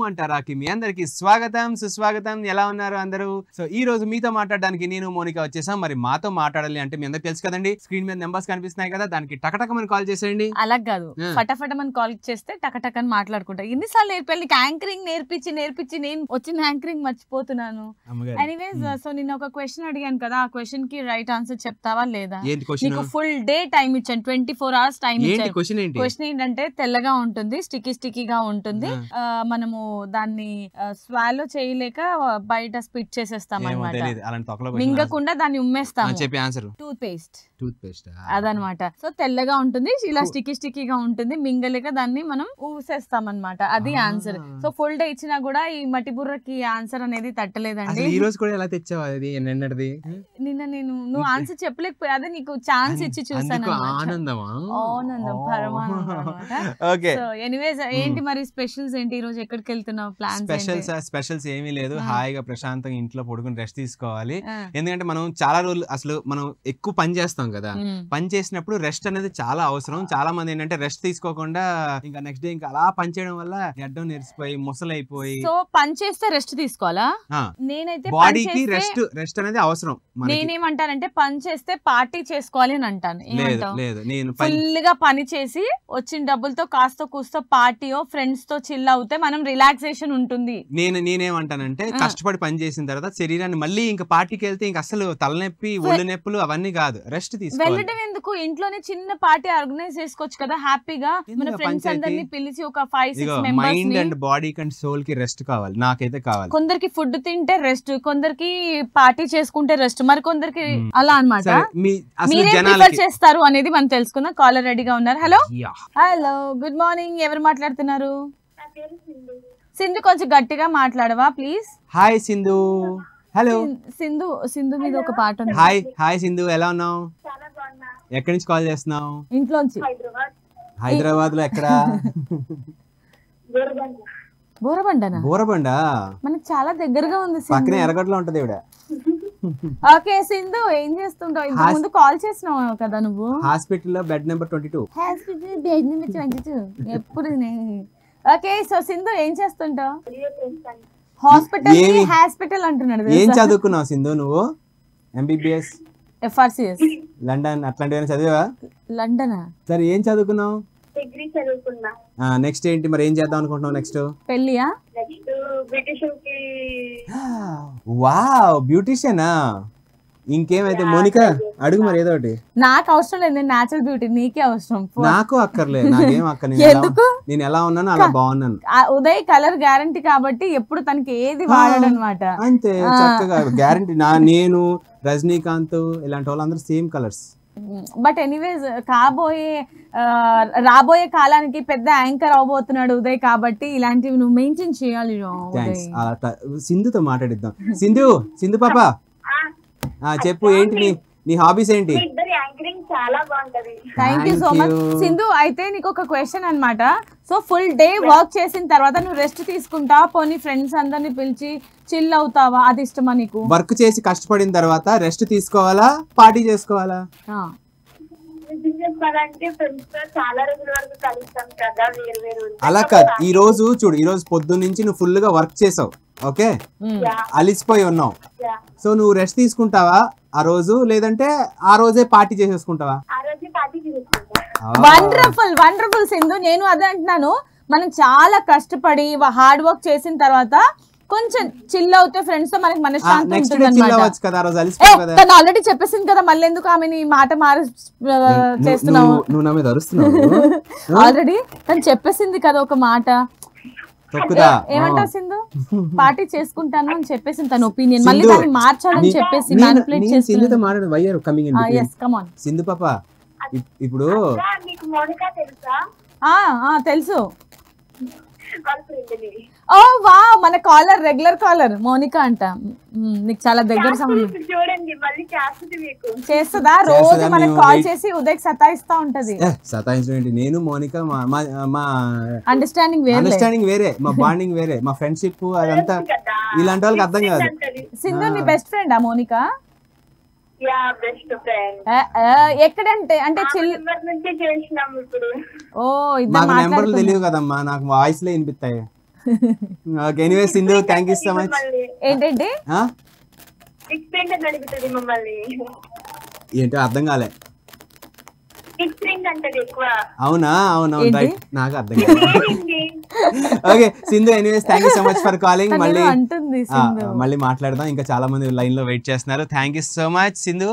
అంటారాకి మీ అందరికి స్వాగతం సుస్వాగతం. ఎలా ఉన్నారు అందరూ? సో ఈ రోజు మీతో మాట్లాడడానికి నేను మోనికా వచ్చేసాం. మరి మాతో మాట్లాడాలి అంటే మీ అందరికి తెలుసు కదండి, స్క్రీన్ మీద నెంబర్స్ కనిపిస్తున్నాయి కదా, దానికి టకటకమని కాల్ చేసేయండి. అలా కాదు, ఫటాఫటమని కాల్ చేస్తే టకటకని మాట్లాడుకుంటా. ఎన్నిసార్లు నేర్పాలి యాంకరింగ్ నేర్పించి నేను వచ్చిన యాంకరింగ్ మర్చిపోతున్నాను. ఎనీవేస్, సో నిన్న ఒక క్వశ్చన్ అడిగాను కదా, ఆ క్వశ్చన్ కి రైట్ ఆన్సర్ చెప్తావా లేదా? నీకు ఫుల్ డే టైం ఇచ్చాను, 24 hours టైం ఇచ్చాను. క్వశ్చన్ ఏంటంటే తెల్లగా ఉంటుంది, స్టిక్కీగా ఉంటుంది, మనము దాన్ని స్వాలో చేయలేక బయట స్పిట్ చేసేస్తాం అన్నమాట, మింగకుండా దాన్ని ఉమ్మేస్తాం. టూత్ పేస్ట్ అదనమాట. సో తెల్లగా ఉంటుంది, ఇలా స్టిక్కీగా ఉంటుంది, మింగలేక దాన్ని మనం ఊసేస్తాం అన్నమాట. అది ఆన్సర్. సో ఫుల్ డే ఇచ్చినా కూడా ఈ మట్టి బుర్రకి ఆన్సర్ అనేది తట్టలేదండి. ఈ రోజు కూడా ఎలా తెచ్చావు అది? నిన్న నువ్వు ఆన్సర్ చెప్పలేకపోయా, అదే నీకు ఛాన్స్ ఇచ్చి చూసాను. ఆనందం పరమానందం. సో ఎనీవేస్, ఏంటి మరి స్పెషల్స్ ఏంటి? ఈ రోజు ఎక్కడికి వెళ్తున్నావు? స్పెషల్స్ ఏమీ లేదు, హాయిగా ప్రశాంతంగా ఇంట్లో పడుకుని రెస్ట్ తీసుకోవాలి. ఎందుకంటే మనం చాలా రోజులు అసలు మనం ఎక్కువ పని చేస్తాం కదా, పని చేసినప్పుడు రెస్ట్ అనేది చాలా అవసరం. చాలా మంది ఏంటంటే రెస్ట్ తీసుకోకుండా ఇంకా నెక్స్ట్ డే ఇంకా అలా పని చేయడం వల్ల గడ్డం నెరిసిపోయి ముసలైపోయి. సో పని చేస్తే రెస్ట్ తీసుకోవాలా? నేనైతే బాడీకి రెస్ట్ అనేది అవసరం. నేనేమంటానంటే పని చేస్తే పార్టీ చేసుకోవాలి అని అంటాను. లేదు, నేను ఫుల్ గా పని చేసి వచ్చిన డబ్బులతో కాస్త కూస్తో పార్టీయో ఫ్రెండ్స్ తో చిల్ అవుతే మనం రిలాక్సేషన్ ఉంటుంది. నేనేమంటానంటే కష్టపడి పని చేసిన తర్వాత శరీరాన్ని మళ్ళీ ఇంకా పార్టీకి వెళ్తే ఇంకా అసలు తలనొప్పి ఒళ్ళు నొప్పులు అవన్నీ కాదు, రెస్ట్ తీసుకోవాలి. వెళ్ళడం ఎందుకు, ఇంట్లోనే చిన్న పార్టీ ఆర్గనైజ్ చేసుకోవచ్చు కదా హ్యాపీగా. మన ఫ్రెండ్స్ అందరినీ పిలిచి ఒక 5-6 మెంబర్స్. మైండ్ అండ్ బాడీకి అండ్ సోల్ కి రెస్ట్ కావాలి, నాకైతే కావాలి. కొందరికి ఫుడ్ తింటే రెస్ట్, కొందరికి పార్టీ చేసుకుంటే రెస్ట్, మరి కొందరికి అలా అన్నమాట. మీరే ప్రిఫర్ చేస్తారు అనేది మనం తెలుసుకుందాం. కాలర్ రెడీగా ఉన్నారు. హలో గుడ్ మార్నింగ్, ఎవరు మాట్లాడుతున్నారు? సింధు, కొంచెం గట్టిగా మాట్లాడవా please? Hi Sindhu. Hello Sindhu మీద ఒక పాట ఉంది. హాయ్ సింధు, ఎలా ఉన్నావు? ఎక్కడి నుంచి కాల్ చేస్తున్నావు? ఇంట్లోంచి. హైదరాబాద్ లో ఎక్కడ? బోరబండ మనకి చాలా దగ్గరగా ఉంది. పక్కనే ఎర్రగడ్డలో ఉంటది ఇవిడ. ఓకే సింధు, ఏం చేస్తుంటావు? ఇంత ముందు కాల్ చేసినావు కదా నువ్వు. హాస్పిటల్ లో బెడ్ నెంబర్ 22. ఎప్పుడు. ఓకే, సో సింధు ఏం చేస్తుంటావు? హాస్పిటల్ అంటున్నాడు. ఏం చదువుకున్నావు సింధు నువ్వు? MBBS, FRCS, లండన్ అట్లాంటివి చదివా? లండన్. సరే, ఏం చదువుకున్నావు? డిగ్రీ చదువుకున్నా. నెక్స్ట్ ఏంటి మరి, ఏం చేద్దాం అనుకుంటున్నావు? నెక్స్ట్ పెళ్ళియా? నెక్స్ట్ బ్యూటిషియన్ కి. వావ్, బ్యూటిషియనా? ఇంకేమైతే మోనికా అడుగు మరి ఏదో ఒకటి. నాకు అవసరం లేదు, నేచురల్ బ్యూటీ, నీకే అవసరం. నాకు అక్కర్లేదు, నాకేం అక్కర్. నేను ఎలా ఉన్నాను అలా బాగున్నాను. ఉదయ్ కలర్ గ్యారంటీ కాబట్టి ఎప్పుడు తనకి ఏది వాడడం అనమాట. అంతే, చక్కగా గ్యారంటీ. నేను రజనీకాంత్ ఇలాంటి వాళ్ళందరూ సేమ్ కలర్స్. బట్ ఎనీవేస్, రాబోయే కాలానికి పెద్ద యాంకర్ అవబోతున్నాడు ఉదయ్, కాబట్టి ఇలాంటివి నువ్వు మెయింటైన్ చేయాలి. సింధుతో మాట్లాడిద్దాం. సింధు పాప, చెప్పు, ఏంటి నీ హాబీస్ ఏంటి? Thank you so much Sindhu. అయితే నీకు ఒక క్వశ్చన్ అన్నమాట. సో ఫుల్ డే వర్క్ చేసిన తర్వాత నువ్వు రెస్ట్ తీసుకుంటావా, పోనీ ఫ్రెండ్స్ అందరిని పిలిచి చిల్ అవుతావా? అది ఇష్టమా నీకు? వర్క్ చేసి కష్టపడిన తర్వాత రెస్ట్ తీసుకోవాలా, పార్టీ చేసుకోవాలా? అలా కాదు, ఈ రోజు చూడు, ఈ రోజు పొద్దున్న నుంచి నువ్వు ఫుల్ గా వర్క్ చేసావు, ఓకే, అలిసిపోయి ఉన్నావు. సో నువ్వు రెస్ట్ తీసుకుంటావా ఆ రోజు, లేదంటే ఆ రోజే పార్టీ చేసేసుకుంటావా? వండర్ఫుల్ సింధు. నేను అదే అంటున్నాను, మనం చాలా కష్టపడి హార్డ్ వర్క్ చేసిన తర్వాత కొంచెం చిల్ అవుతే ఫ్రెండ్స్ తో మనకి మనశ్శాంతి ఉంటుంది అన్నమాట. తను ఆల్రెడీ చెప్పేసింది కదా, మళ్ళీ ఎందుకు ఆమె మాట చేస్తున్నావు? ఆల్రెడీ తను చెప్పేసింది కదా ఒక మాట. ఏమంటావు సింధు? పార్టీ చేసుకుంటాను అని చెప్పేసి తన ఒపీనియన్, మళ్ళీ దాన్ని మార్చాలని చెప్పేసి మ్యానిపులేట్ చేస్తున్నాను. సింధు పాప, ఇప్పుడు తెలుసు. ఓ వా, మన కాలర్, రెగ్యులర్ కాలర్ మోనికా అంట. నీకు చాలా దగ్గర చేస్తుందా? రోజు మనకు కాల్ చేసి ఉదయ్ సతాయిస్తా ఉంటది. సతాయించడం, నేను మోనికా మా అండర్స్టాండింగ్ వేరే, మా బాండింగ్ వేరే, మా ఫ్రెండ్షిప్ అదంతా ఇలాంటి వాళ్ళకి అర్థం కాదు. సింధు నీ బెస్ట్ ఫ్రెండా మోనికా? Yeah best friend. ఎక్కడంటే అంటే నెంబర్ నుంచి చేసినాం ఇప్పుడు. ఓ ఇద్దరు మాకు నెంబర్లు మాట్లాడుతున్నారు. తెలియదు కదమ్మా, నాకు వాయిస్ లే వినిపిస్తాయి. Okay, anyway Sindhu thank you so much. మమ్మల్ని ఏంటంటే బిగ్ ఫ్రెండ్ అని అడుగుతుంది మమ్మల్ని. ఏంటో అర్థం కాలే. బిగ్ ఫ్రెండ్ అంటది ఎక్కువ. అవునా? అవునవును, ఏంటి? రైట్, నాకు అర్థం కాలేదు. ఏంటి? Okay Sindhu, anyways thank you so much for calling. మళ్ళీ అంటుంది సింధు. మళ్ళీ మాట్లాడదాం, ఇంకా చాలా మంది లైన్ లో వెయిట్ చేస్తున్నారు. Thank you so much Sindhu.